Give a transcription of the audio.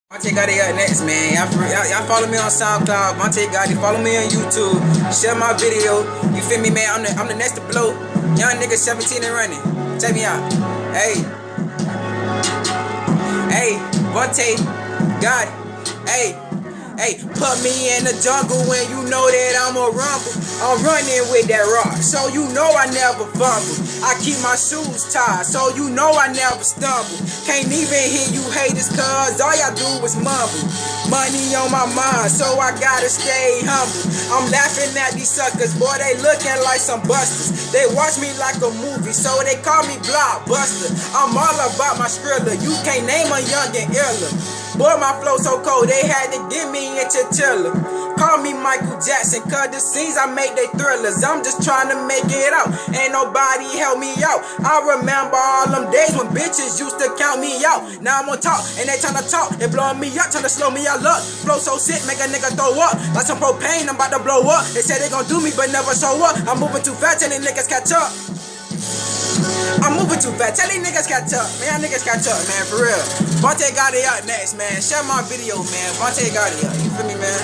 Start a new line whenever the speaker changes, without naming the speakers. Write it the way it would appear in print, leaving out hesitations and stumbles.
Monte Gotti up next, man. Y'all follow me on SoundCloud. Monte Gotti, follow me on YouTube. Share my video. You feel me, man? I'm the next to blow. Young nigga 17 and running. Check me out. Hey, Monte Gotti. Hey, put me in the jungle when you know that I'm a rumble. I'm running with that rock, so you know I never fumble. I keep my shoes tied, so you know I never stumble. Can't even hear you haters, cause all y'all do is mumble. Money on my mind, so I gotta stay humble. I'm laughing at these suckers, boy, they looking like some busters. They watch me like a movie, so they call me Blockbuster. I'm all about my Skrilla, you can't name a youngin' iller. Boy, my flow so cold, they had to give me a chinchilla. Call me Michael Jackson, cause the scenes I make, they thrillers. I'm just trying to make it out, ain't nobody help me out. I remember all them days when bitches used to count me out. Now I'm on top, and they tryna talk, they blowing me up, tryna slow me all up. Flow so sick, make a nigga throw up. Like some propane, I'm about to blow up. They say they gon' do me, but never show up. I'm moving too fast, and these niggas catch up. I'm moving too fast. Tell these niggas catch up. Man, niggas catch up, man, for real. Monte Gotti up next, man. Share my video, man. Monte Gotti up. You feel me, man?